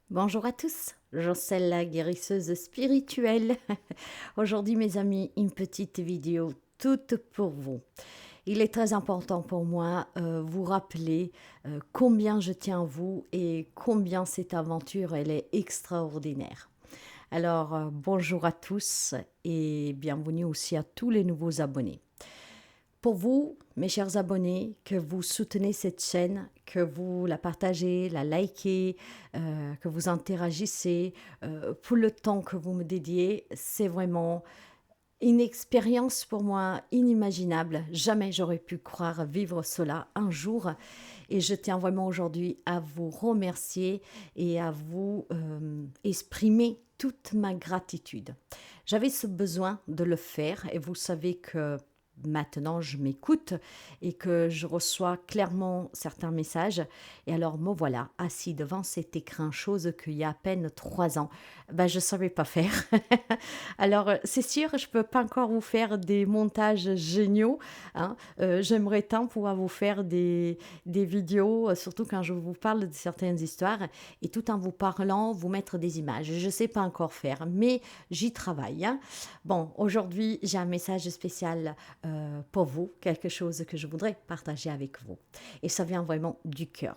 Bonjour à tous, Joncelle la guérisseuse spirituelle. Aujourd'hui mes amis, une petite vidéo toute pour vous. Il est très important pour moi vous rappeler combien je tiens à vous et combien cette aventure elle est extraordinaire. Alors bonjour à tous et bienvenue aussi à tous les nouveaux abonnés. Pour vous, mes chers abonnés, que vous soutenez cette chaîne, que vous la partagez, la likez, que vous interagissez, pour le temps que vous me dédiez, c'est vraiment une expérience pour moi inimaginable. Jamais j'aurais pu croire vivre cela un jour. Et je tiens vraiment aujourd'hui à vous remercier et à vous exprimer toute ma gratitude. J'avais ce besoin de le faire et vous savez que maintenant je m'écoute et que je reçois clairement certains messages. Et alors me voilà assis devant cet écran, chose qu'il y a à peine 3 ans, ben, je ne savais pas faire. Alors c'est sûr, je ne peux pas encore vous faire des montages géniaux, hein. J'aimerais tant pouvoir vous faire des vidéos, surtout quand je vous parle de certaines histoires, et tout en vous parlant, vous mettre des images. Je ne sais pas encore faire, mais j'y travaille, hein. Bon, aujourd'hui, j'ai un message spécial pour vous, quelque chose que je voudrais partager avec vous. Et ça vient vraiment du cœur.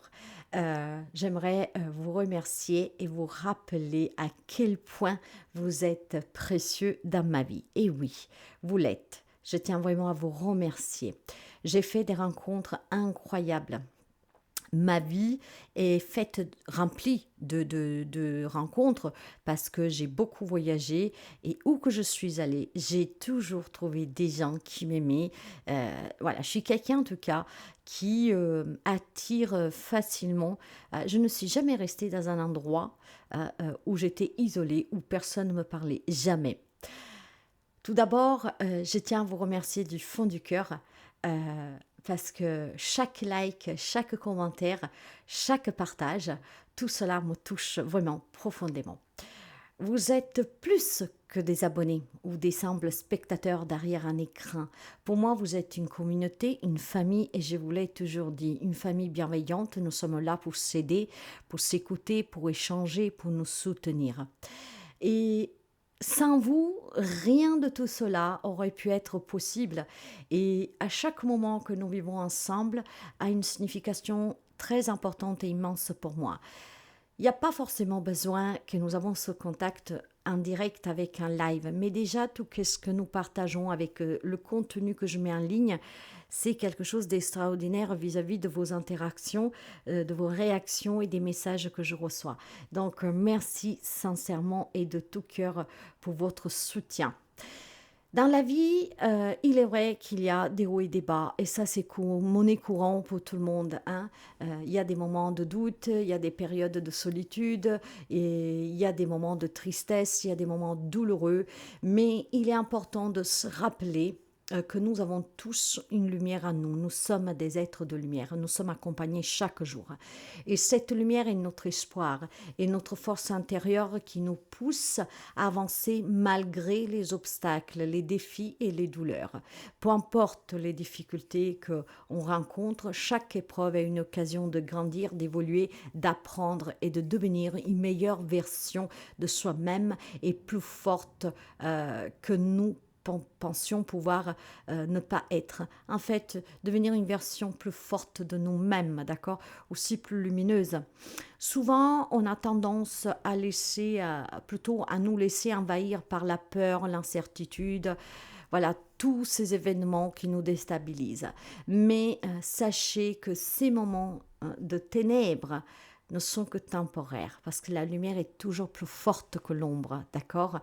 J'aimerais vous remercier et vous rappeler à quel point vous êtes précieux dans ma vie. Et oui, vous l'êtes. Je tiens vraiment à vous remercier. J'ai fait des rencontres incroyables. Ma vie est faite, remplie de rencontres parce que j'ai beaucoup voyagé et où que je suis allée, j'ai toujours trouvé des gens qui m'aimaient. Voilà, je suis quelqu'un en tout cas qui attire facilement. Je ne suis jamais restée dans un endroit où j'étais isolée, où personne ne me parlait, jamais. Tout d'abord, je tiens à vous remercier du fond du cœur parce que chaque like, chaque commentaire, chaque partage, tout cela me touche vraiment profondément. Vous êtes plus que des abonnés ou des simples spectateurs derrière un écran. Pour moi, vous êtes une communauté, une famille, et je vous l'ai toujours dit, une famille bienveillante. Nous sommes là pour s'aider, pour s'écouter, pour échanger, pour nous soutenir. Et sans vous, rien de tout cela aurait pu être possible. Et à chaque moment que nous vivons ensemble a une signification très importante et immense pour moi. Il n'y a pas forcément besoin que nous avons ce contact en direct avec un live, mais déjà tout ce que nous partageons avec le contenu que je mets en ligne, c'est quelque chose d'extraordinaire vis-à-vis de vos interactions, de vos réactions et des messages que je reçois. Donc merci sincèrement et de tout cœur pour votre soutien. Dans la vie, il est vrai qu'il y a des hauts et des bas, et ça c'est monnaie courante pour tout le monde, hein. Il y a des moments de doute, il y a des périodes de solitude, et il y a des moments de tristesse, il y a des moments douloureux, mais il est important de se rappeler que nous avons tous une lumière en nous. Nous sommes des êtres de lumière. Nous sommes accompagnés chaque jour. Et cette lumière est notre espoir et notre force intérieure qui nous pousse à avancer malgré les obstacles, les défis et les douleurs. Peu importe les difficultés qu'on rencontre, chaque épreuve est une occasion de grandir, d'évoluer, d'apprendre et de devenir une meilleure version de soi-même et plus forte que nous pensions pouvoir ne pas être. En fait, devenir une version plus forte de nous-mêmes, d'accord? Aussi plus lumineuse. Souvent, on a tendance à laisser, plutôt à nous laisser envahir par la peur, l'incertitude, voilà, tous ces événements qui nous déstabilisent. Mais sachez que ces moments de ténèbres ne sont que temporaires, parce que la lumière est toujours plus forte que l'ombre, d'accord?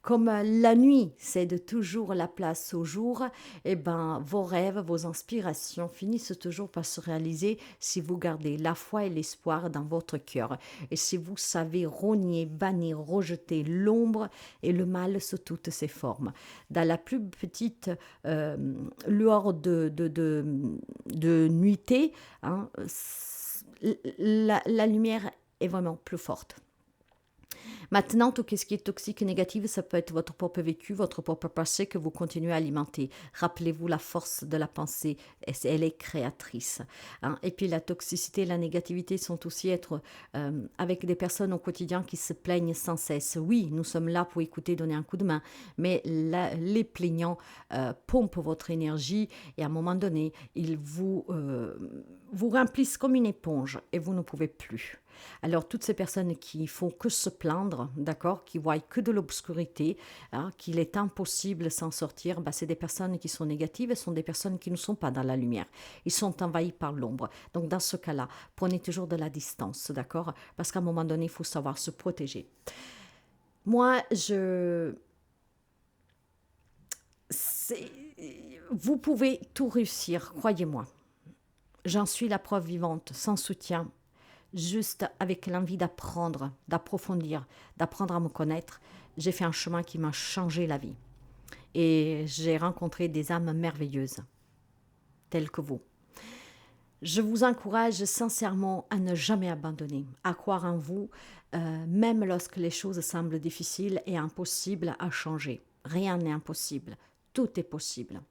Comme la nuit cède toujours la place au jour, eh ben, vos rêves, vos inspirations finissent toujours par se réaliser si vous gardez la foi et l'espoir dans votre cœur. Et si vous savez rogner, bannir, rejeter l'ombre et le mal sous toutes ses formes. Dans la plus petite lueur de nuitée, hein, la lumière est vraiment plus forte. Maintenant, tout ce qui est toxique et négatif, ça peut être votre propre vécu, votre propre passé que vous continuez à alimenter. Rappelez-vous, la force de la pensée, elle est créatrice. Hein. Et puis la toxicité et la négativité sont aussi être avec des personnes au quotidien qui se plaignent sans cesse. Oui, nous sommes là pour écouter, donner un coup de main, mais les plaignants pompent votre énergie et à un moment donné, ils vous remplissent comme une éponge et vous ne pouvez plus. Alors, toutes ces personnes qui font que se plaindre, d'accord, qui voient que de l'obscurité, hein, qu'il est impossible s'en sortir, bah, c'est des personnes qui sont négatives et sont des personnes qui ne sont pas dans la lumière. Ils sont envahis par l'ombre. Donc, dans ce cas-là, prenez toujours de la distance, d'accord, parce qu'à un moment donné, il faut savoir se protéger. Moi, vous pouvez tout réussir, croyez-moi. J'en suis la preuve vivante, sans soutien, juste avec l'envie d'apprendre, d'approfondir, d'apprendre à me connaître, j'ai fait un chemin qui m'a changé la vie. Et j'ai rencontré des âmes merveilleuses, telles que vous. Je vous encourage sincèrement à ne jamais abandonner, à croire en vous, même lorsque les choses semblent difficiles et impossibles à changer. Rien n'est impossible, tout est possible.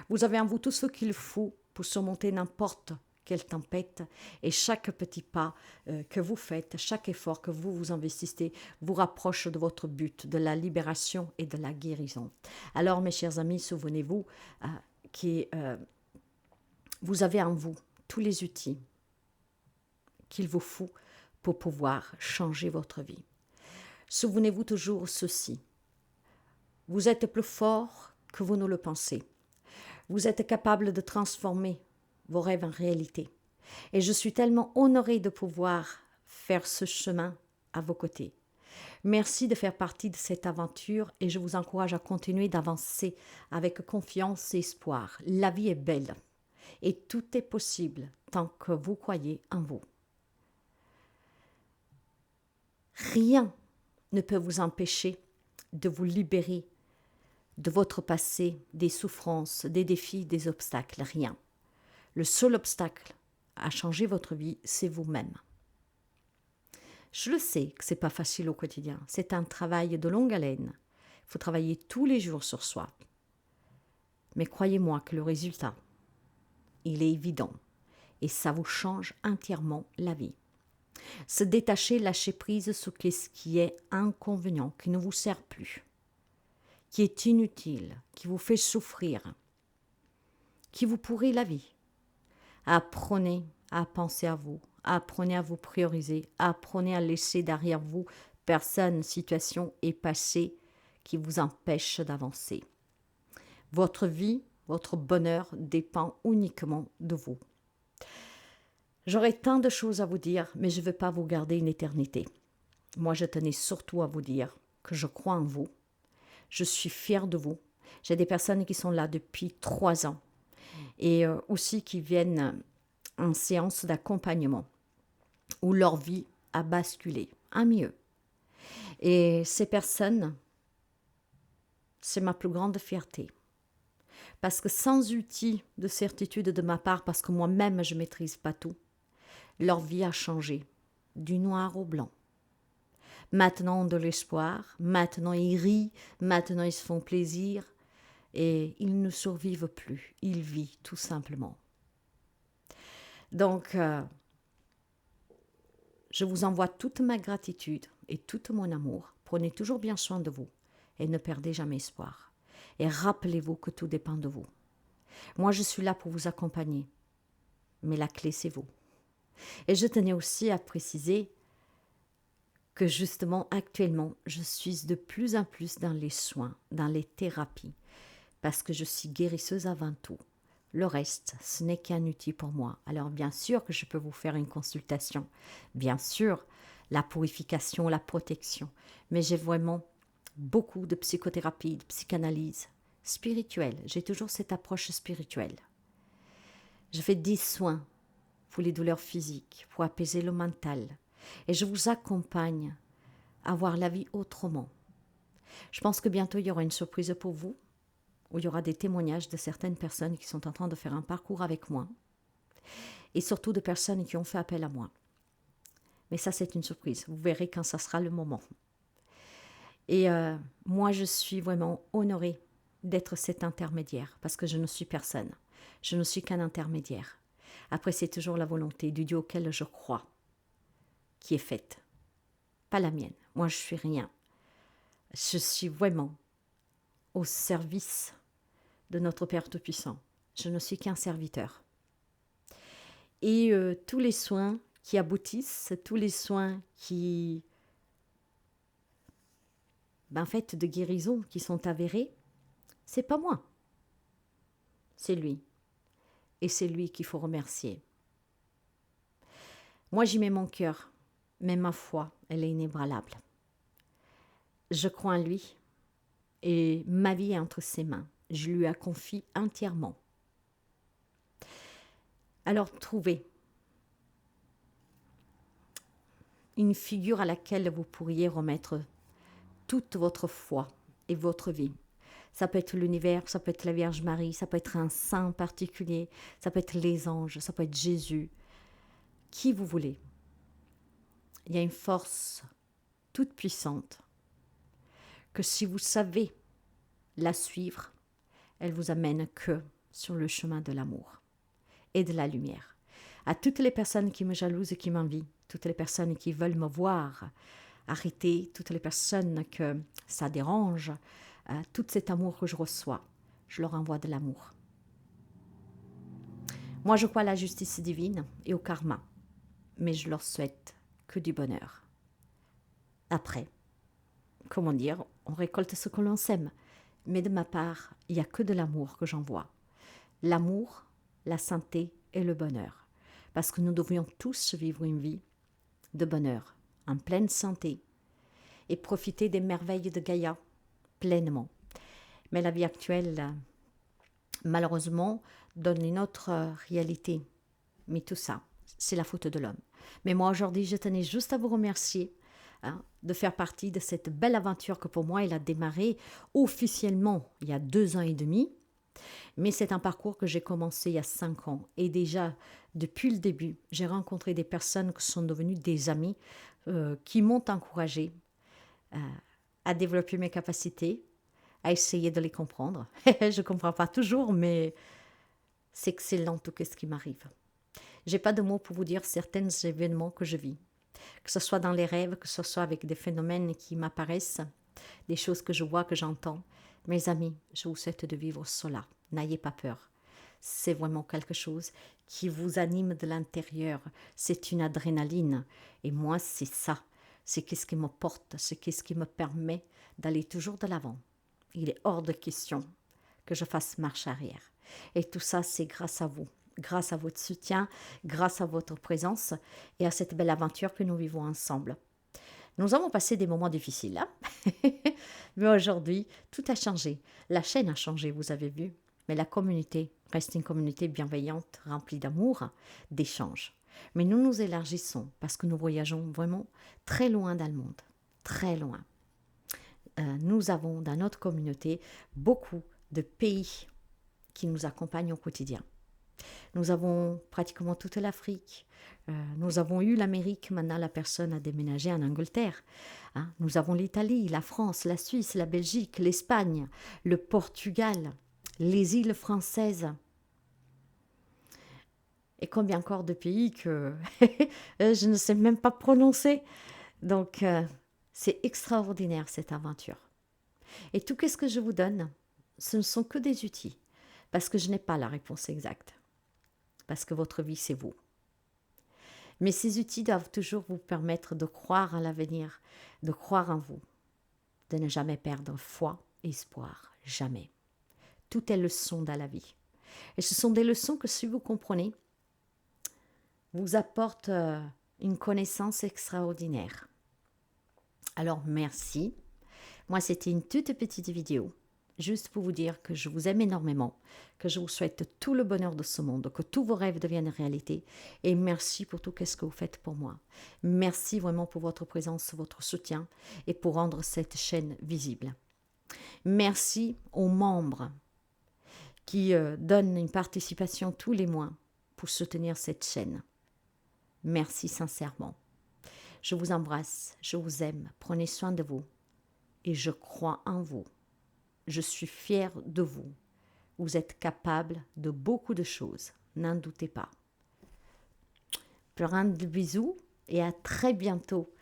Vous avez en vous tout ce qu'il faut pour surmonter n'importe quelle tempête et chaque petit pas que vous faites, chaque effort que vous vous investissez vous rapproche de votre but, de la libération et de la guérison. Alors mes chers amis, souvenez-vous que vous avez en vous tous les outils qu'il vous faut pour pouvoir changer votre vie. Souvenez-vous toujours ceci. Vous êtes plus fort que vous ne le pensez. Vous êtes capable de transformer vos rêves en réalité. Et je suis tellement honorée de pouvoir faire ce chemin à vos côtés. Merci de faire partie de cette aventure et je vous encourage à continuer d'avancer avec confiance et espoir. La vie est belle et tout est possible tant que vous croyez en vous. Rien ne peut vous empêcher de vous libérer de votre passé, des souffrances, des défis, des obstacles, rien. Le seul obstacle à changer votre vie, c'est vous-même. Je le sais que ce n'est pas facile au quotidien, c'est un travail de longue haleine. Il faut travailler tous les jours sur soi. Mais croyez-moi que le résultat, il est évident et ça vous change entièrement la vie. Se détacher, lâcher prise sur ce qui est inconvénient, qui ne vous sert plus, qui est inutile, qui vous fait souffrir, qui vous pourrit la vie. Apprenez à penser à vous, apprenez à vous prioriser, apprenez à laisser derrière vous personnes, situations et passés qui vous empêchent d'avancer. Votre vie, votre bonheur dépend uniquement de vous. J'aurais tant de choses à vous dire, mais je ne veux pas vous garder une éternité. Moi, je tenais surtout à vous dire que je crois en vous. Je suis fière de vous. J'ai des personnes qui sont là depuis 3 ans et aussi qui viennent en séance d'accompagnement où leur vie a basculé à mieux. Et ces personnes, c'est ma plus grande fierté. Parce que sans outils de certitude de ma part, parce que moi-même je ne maîtrise pas tout, leur vie a changé du noir au blanc. Maintenant, ils ont de l'espoir, maintenant ils rient, maintenant ils se font plaisir et ils ne survivent plus, ils vivent tout simplement. Donc, je vous envoie toute ma gratitude et tout mon amour. Prenez toujours bien soin de vous et ne perdez jamais espoir. Et rappelez-vous que tout dépend de vous. Moi, je suis là pour vous accompagner, mais la clé, c'est vous. Et je tenais aussi à préciser que justement, actuellement, je suis de plus en plus dans les soins, dans les thérapies, parce que je suis guérisseuse avant tout. Le reste, ce n'est qu'un outil pour moi. Alors bien sûr que je peux vous faire une consultation, bien sûr, la purification, la protection, mais j'ai vraiment beaucoup de psychothérapie, de psychanalyse spirituelle. J'ai toujours cette approche spirituelle. Je fais des soins pour les douleurs physiques, pour apaiser le mental. Et je vous accompagne à voir la vie autrement. Je pense que bientôt, il y aura une surprise pour vous, où il y aura des témoignages de certaines personnes qui sont en train de faire un parcours avec moi, et surtout de personnes qui ont fait appel à moi. Mais ça, c'est une surprise. Vous verrez quand ça sera le moment. Et moi, je suis vraiment honorée d'être cet intermédiaire parce que je ne suis personne. Je ne suis qu'un intermédiaire. Après, c'est toujours la volonté du Dieu auquel je crois qui est faite, pas la mienne. Moi, je suis rien. Je suis vraiment au service de notre Père Tout-Puissant. Je ne suis qu'un serviteur. Et tous les soins qui aboutissent, tous les soins qui, en fait, de guérison qui sont avérés, c'est pas moi, c'est lui. Et c'est lui qu'il faut remercier. Moi, j'y mets mon cœur, mais ma foi, elle est inébranlable. Je crois en lui et ma vie est entre ses mains. Je lui la confie entièrement. Alors, trouvez une figure à laquelle vous pourriez remettre toute votre foi et votre vie. Ça peut être l'univers, ça peut être la Vierge Marie, ça peut être un saint particulier, ça peut être les anges, ça peut être Jésus. Qui vous voulez. Il y a une force toute puissante que si vous savez la suivre, elle vous amène que sur le chemin de l'amour et de la lumière. À toutes les personnes qui me jalousent et qui m'envient, toutes les personnes qui veulent me voir arrêter, toutes les personnes que ça dérange, tout cet amour que je reçois, je leur envoie de l'amour. Moi, je crois à la justice divine et au karma, mais je leur souhaite que du bonheur. Après, comment dire, on récolte ce que l'on sème. Mais de ma part, il n'y a que de l'amour que j'envoie. L'amour, la santé et le bonheur. Parce que nous devrions tous vivre une vie de bonheur, en pleine santé, et profiter des merveilles de Gaïa pleinement. Mais la vie actuelle, malheureusement, donne une autre réalité. Mais tout ça, c'est la faute de l'homme. Mais moi, aujourd'hui, je tenais juste à vous remercier de faire partie de cette belle aventure que pour moi, elle a démarré officiellement il y a 2 ans et demi. Mais c'est un parcours que j'ai commencé il y a 5 ans. Et déjà, depuis le début, j'ai rencontré des personnes qui sont devenues des amis qui m'ont encouragée à développer mes capacités, à essayer de les comprendre. Je ne comprends pas toujours, mais c'est excellent tout ce qui m'arrive. J'ai pas de mots pour vous dire certains événements que je vis. Que ce soit dans les rêves, que ce soit avec des phénomènes qui m'apparaissent, des choses que je vois, que j'entends. Mes amis, je vous souhaite de vivre cela. N'ayez pas peur. C'est vraiment quelque chose qui vous anime de l'intérieur. C'est une adrénaline. Et moi, c'est ça. C'est qu'est-ce qui me porte, c'est qu'est-ce qui me permet d'aller toujours de l'avant. Il est hors de question que je fasse marche arrière. Et tout ça, c'est grâce à vous. Grâce à votre soutien, grâce à votre présence et à cette belle aventure que nous vivons ensemble. Nous avons passé des moments difficiles, hein. Mais aujourd'hui, tout a changé. La chaîne a changé, vous avez vu. Mais la communauté reste une communauté bienveillante, remplie d'amour, d'échanges. Mais nous nous élargissons parce que nous voyageons vraiment très loin dans le monde. Très loin. Nous avons dans notre communauté beaucoup de pays qui nous accompagnent au quotidien. Nous avons pratiquement toute l'Afrique. Nous avons eu l'Amérique, maintenant la personne a déménagé en Angleterre. Hein. Nous avons l'Italie, la France, la Suisse, la Belgique, l'Espagne, le Portugal, les îles françaises. Et combien encore de pays que je ne sais même pas prononcer. Donc, c'est extraordinaire cette aventure. Et tout ce que je vous donne, ce ne sont que des outils. Parce que je n'ai pas la réponse exacte. Parce que votre vie, c'est vous. Mais ces outils doivent toujours vous permettre de croire à l'avenir, de croire en vous, de ne jamais perdre foi et espoir, jamais. Tout est leçon dans la vie. Et ce sont des leçons que, si vous comprenez, vous apportent une connaissance extraordinaire. Alors, merci. Moi, c'était une toute petite vidéo. Juste pour vous dire que je vous aime énormément, que je vous souhaite tout le bonheur de ce monde, que tous vos rêves deviennent réalité. Et merci pour tout ce que vous faites pour moi. Merci vraiment pour votre présence, votre soutien et pour rendre cette chaîne visible. Merci aux membres qui donnent une participation tous les mois pour soutenir cette chaîne. Merci sincèrement. Je vous embrasse, je vous aime, prenez soin de vous et je crois en vous. Je suis fière de vous. Vous êtes capable de beaucoup de choses, n'en doutez pas. Plein de bisous et à très bientôt